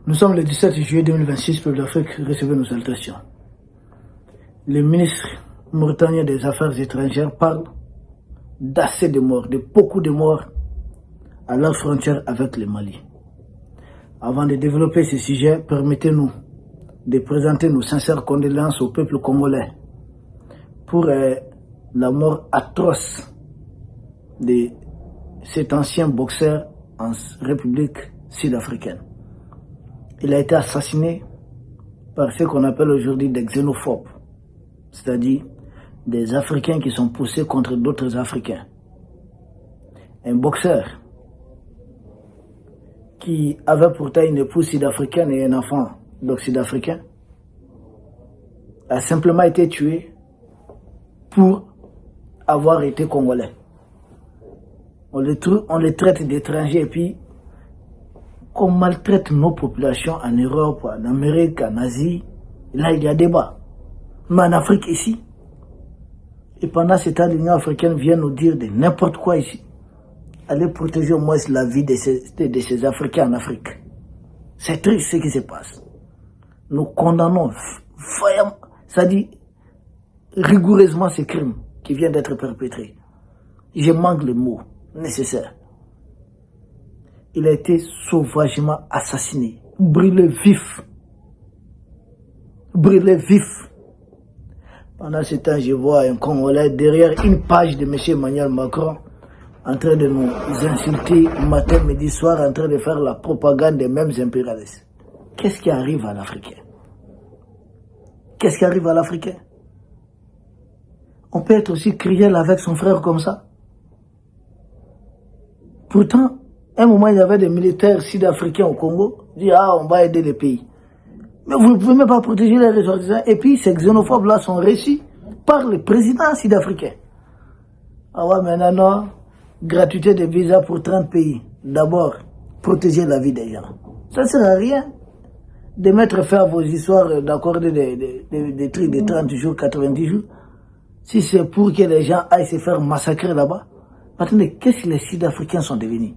Nous sommes le 17 juillet 2026, peuple d'Afrique, recevez nos salutations. Le ministre mauritanien des Affaires étrangères parle d'assez de morts, de beaucoup de morts à leur frontière avec le Mali. Avant de développer ce sujet, permettez-nous de présenter nos sincères condoléances au peuple congolais pour la mort atroce de cet ancien boxeur en République sud-africaine. Il a été assassiné par ce qu'on appelle aujourd'hui des xénophobes, c'est-à-dire des Africains qui sont poussés contre d'autres Africains. Un boxeur qui avait pourtant une épouse sud-africaine et un enfant sud-africain a simplement été tué pour avoir été congolais. On les traite d'étrangers et puis qu'on maltraite nos populations en Europe, en Amérique, en Asie. Là, il y a débat. Mais en Afrique, ici, et pendant ce temps, l'Union africaine vient nous dire de n'importe quoi ici. Allez protéger au moins la vie de ces Africains en Afrique. C'est triste ce qui se passe. Nous condamnons c'est-à-dire rigoureusement ces crimes qui viennent d'être perpétrés. Je manque les mots nécessaires. Il a été sauvagement assassiné, brûlé vif. Brûlé vif. Pendant ce temps, je vois un Congolais derrière une page de M. Emmanuel Macron en train de nous insulter matin, midi, soir, en train de faire la propagande des mêmes impérialistes. Qu'est-ce qui arrive à l'Africain? Qu'est-ce qui arrive à l'Africain? On peut être aussi cruel avec son frère comme ça. Pourtant, à un moment, il y avait des militaires sud-africains au Congo. Ils disent, on va aider les pays. Mais vous ne pouvez même pas protéger les ressortissants. Et puis, ces xénophobes-là sont reçus par le président sud-africain. Ah ouais, maintenant, non. Gratuité de visa pour 30 pays. D'abord, protéger la vie des gens. Ça ne sert à rien de mettre fin à vos histoires d'accorder des trucs de 30 jours, 90 jours. Si c'est pour que les gens aillent se faire massacrer là-bas. Attendez, qu'est-ce que les Sud-Africains sont devenus?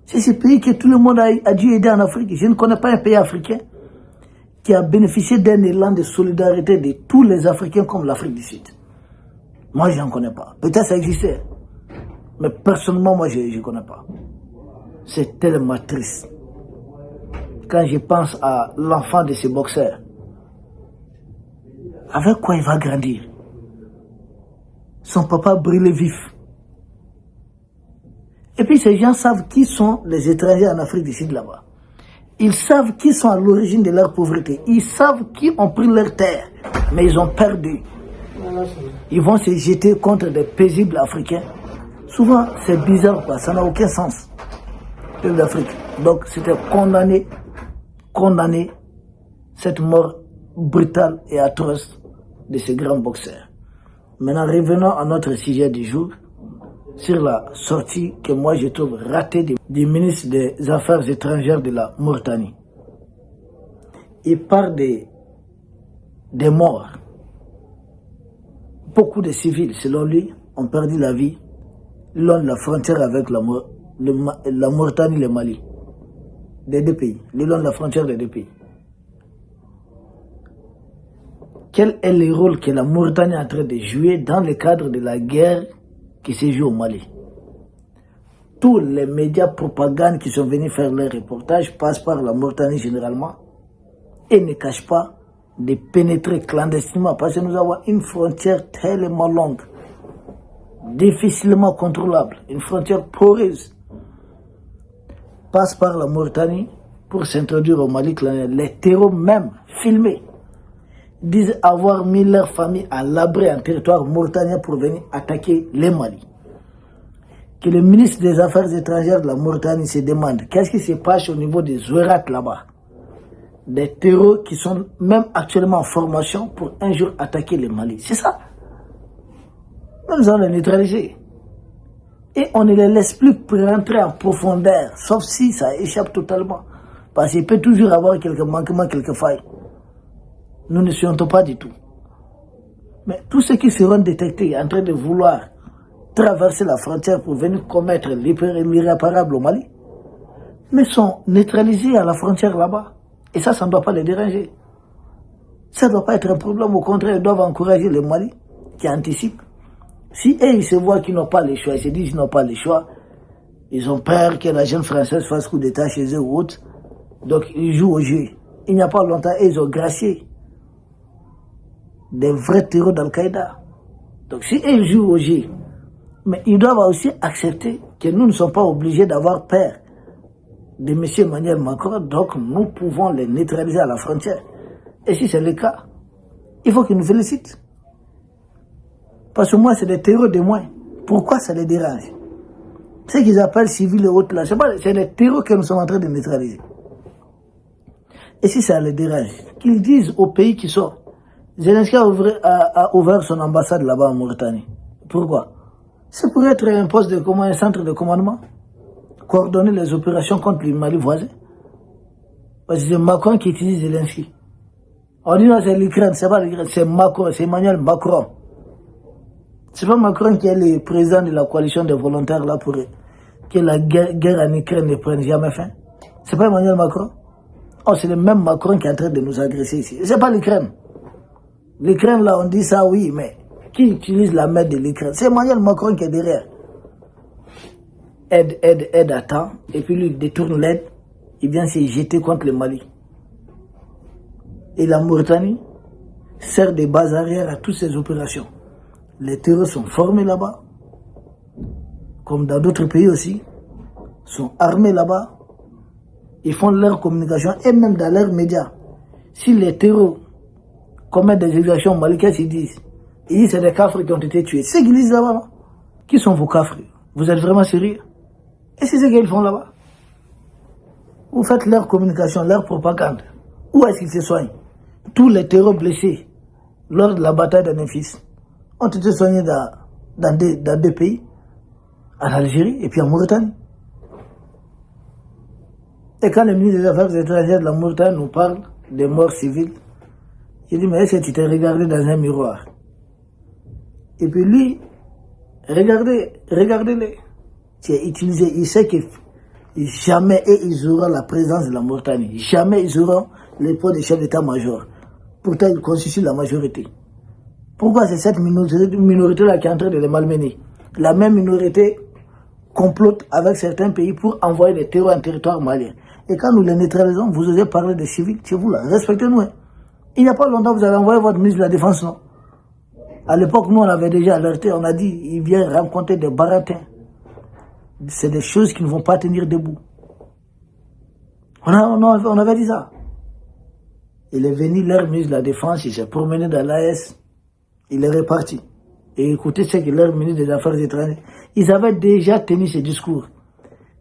C'est ce pays que tout le monde a dû aider en Afrique. Je ne connais pas un pays africain qui a bénéficié d'un élan de solidarité de tous les Africains comme l'Afrique du Sud. Moi, je n'en connais pas. Peut-être ça existait. Mais personnellement, moi, je ne connais pas. C'est tellement triste. Quand je pense à l'enfant de ce boxeur, avec quoi il va grandir? Son papa brûlé vif. Et puis ces gens savent qui sont les étrangers en Afrique du Sud là-bas. Ils savent qui sont à l'origine de leur pauvreté. Ils savent qui ont pris leur terre, mais ils ont perdu. Ils vont se jeter contre des paisibles Africains. Souvent, c'est bizarre, quoi. Ça n'a aucun sens. Peuple d'Afrique. Donc, c'était condamner cette mort brutale et atroce de ces grands boxeurs. Maintenant, revenons à notre sujet du jour, sur la sortie que moi je trouve ratée du ministre des Affaires étrangères de la Mauritanie. Il parle des morts. Beaucoup de civils, selon lui, ont perdu la vie le long de la frontière avec la Mauritanie et le Mali. Des deux pays, le long de la frontière des deux pays. Quel est le rôle que la Mauritanie est en train de jouer dans le cadre de la guerre qui se joue au Mali? Tous les médias propagande qui sont venus faire leurs reportages passent par la Mauritanie généralement et ne cachent pas de pénétrer clandestinement parce que nous avons une frontière tellement longue, difficilement contrôlable, une frontière poreuse. Passe par la Mauritanie pour s'introduire au Mali. Les terreaux même filmés disent avoir mis leur famille à l'abri en territoire mauritanien pour venir attaquer les Mali. Que le ministre des Affaires étrangères de la Mauritanie se demande qu'est-ce qui se passe au niveau des Zouerat là-bas. Des terreaux qui sont même actuellement en formation pour un jour attaquer les Mali. C'est ça. Nous allons les neutraliser. Et on ne les laisse plus rentrer en profondeur, sauf si ça échappe totalement. Parce qu'il peut toujours avoir quelques manquements, quelques failles. Nous ne souhaitons pas du tout. Mais tous ceux qui seront détectés en train de vouloir traverser la frontière pour venir commettre l'irréparable au Mali, mais sont neutralisés à la frontière là-bas. Et ça ne doit pas les déranger. Ça ne doit pas être un problème. Au contraire, ils doivent encourager les Mali qui anticipent. Si eux, ils se voient qu'ils n'ont pas le choix, ils se disent qu'ils n'ont pas le choix, ils ont peur que la jeune française fasse coup d'état chez eux ou autre. Donc, ils jouent au jeu. Il n'y a pas longtemps, ils ont gracié des vrais terreurs d'Al-Qaïda. Donc, si ils jouent au jeu, mais ils doivent aussi accepter que nous ne sommes pas obligés d'avoir peur de M. Emmanuel Macron, donc nous pouvons les neutraliser à la frontière. Et si c'est le cas, il faut qu'ils nous félicitent. Parce que moi, c'est des terreurs de moins. Pourquoi ça les dérange? Ce qu'ils appellent civils et autres là, c'est des terreurs que nous sommes en train de neutraliser. Et si ça les dérange, qu'ils disent aux pays qui sont. Zelensky a ouvert son ambassade là-bas en Mauritanie. Pourquoi? C'est pour être un poste de commandement, un centre de commandement. Coordonner les opérations contre le Mali voisin. Parce que c'est Macron qui utilise Zelensky. On dit non, c'est l'Ukraine, c'est pas l'Ukraine, c'est Macron, c'est Emmanuel Macron. C'est pas Macron qui est le président de la coalition des volontaires là pour que la guerre en Ukraine ne prenne jamais fin. C'est pas Emmanuel Macron. Oh, c'est le même Macron qui est en train de nous agresser ici. C'est pas l'Ukraine. L'Ukraine là, on dit ça oui, mais qui utilise la main de l'Ukraine? C'est Emmanuel Macron qui est derrière. Aide à temps, et puis lui il détourne l'aide, il vient se jeter contre le Mali. Et la Mauritanie sert de base arrière à toutes ces opérations. Les terroristes sont formés là-bas, comme dans d'autres pays aussi, sont armés là-bas, ils font leur communication, et même dans leurs médias. Si les terroristes commettent des exactions au Mali, qu'est-ce qu'ils disent? Ils disent que c'est des cafres qui ont été tués. C'est ce qu'ils disent là-bas, non? Qui sont vos cafres? Vous êtes vraiment sérieux? Et c'est ce qu'ils font là-bas. Vous faites leur communication, leur propagande. Où est-ce qu'ils se soignent? Tous les terroristes blessés lors de la bataille de Memphis ont été soignés dans deux pays, en Algérie et puis en Mauritanie. Et quand le ministre des Affaires étrangères de la Mauritanie nous parle des morts civiles, j'ai dit, mais est-ce que tu t'es regardé dans un miroir? Et puis lui, regardez-les. Tu as utilisé, il sait que jamais ils auront la présence de la Mauritanie. Jamais ils auront les poids de chef d'état-major. Pourtant, ils constituent la majorité. Pourquoi c'est cette minorité-là qui est en train de les malmener? La même minorité complote avec certains pays pour envoyer des terreurs en territoire malien. Et quand nous les neutralisons, vous osez parler des civils, chez vous là, respectez-nous. Hein. Il n'y a pas longtemps, vous avez envoyé votre ministre de la Défense, non? À l'époque, nous, on avait déjà alerté, on a dit, il vient rencontrer des baratins. C'est des choses qui ne vont pas tenir debout. On avait dit ça. Il est venu, leur ministre de la Défense, il s'est promené dans l'AS, il est reparti. Et écoutez ce que leur ministre des Affaires étrangères, ils avaient déjà tenu ce discours,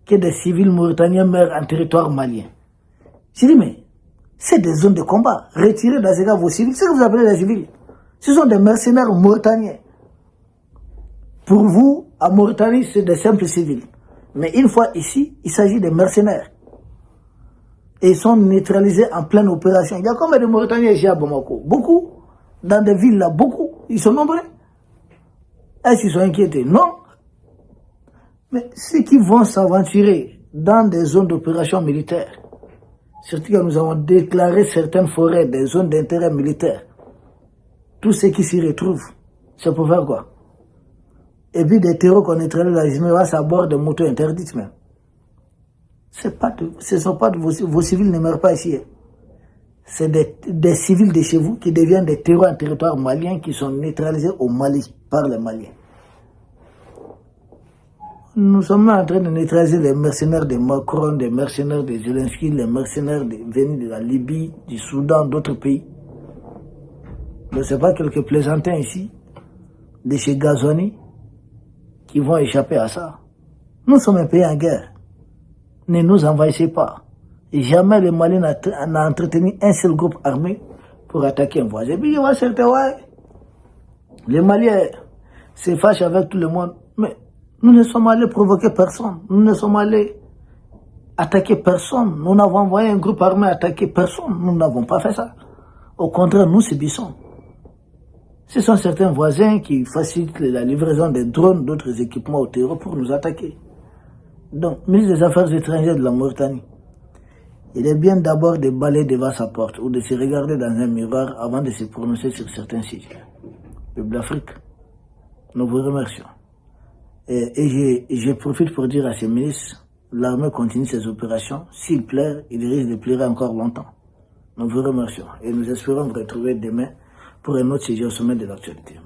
que des civils mauritaniens meurent en territoire malien. J'ai dit, mais c'est des zones de combat. Retirez dans ce cas vos civils. Ce que vous appelez les civils, ce sont des mercenaires mauritaniens. Pour vous, à Mauritanie, c'est des simples civils. Mais une fois ici, il s'agit des mercenaires. Et ils sont neutralisés en pleine opération. Il y a combien de Mauritaniens ici à Bamako? Beaucoup. Dans des villes là, beaucoup. Ils sont nombreux. Est-ce qu'ils sont inquiétés? Non. Mais ceux qui vont s'aventurer dans des zones d'opération militaire, surtout que nous avons déclaré certaines forêts des zones d'intérêt militaire, tous ceux qui s'y retrouvent, c'est pour faire quoi? Et puis des terreaux qu'on neutralise la Jiméras à bord de motos interdites même. Ce ne sont pas vos civils ne meurent pas ici. Hein. C'est des civils de chez vous qui deviennent des terreaux en territoire malien qui sont neutralisés au Mali par les Maliens. Nous sommes en train de neutraliser les mercenaires de Macron, des mercenaires de Zelensky, les mercenaires venus de la Libye, du Soudan, d'autres pays. Ce n'est pas quelques plaisantins ici, de chez Gazoni, qui vont échapper à ça. Nous sommes un pays en guerre. Ne nous envahissez pas. Et jamais le Mali n'a entretenu un seul groupe armé pour attaquer un voisin. Et puis il y a certains, ouais, les Maliens se fâchent avec tout le monde. Mais nous ne sommes allés provoquer personne. Nous ne sommes allés attaquer personne. Nous n'avons envoyé un groupe armé attaquer personne. Nous n'avons pas fait ça. Au contraire, nous subissons. Ce sont certains voisins qui facilitent la livraison des drones, d'autres équipements au terreau pour nous attaquer. Donc, ministre des Affaires étrangères de la Mauritanie, il est bien d'abord de balayer devant sa porte ou de se regarder dans un miroir avant de se prononcer sur certains sujets. Peuple d'Afrique, nous vous remercions. Et je profite pour dire à ces ministres, l'armée continue ses opérations. S'il plaît, il risque de pleurer encore longtemps. Nous vous remercions et nous espérons vous retrouver demain pour un autre sujet au sommet de l'actualité.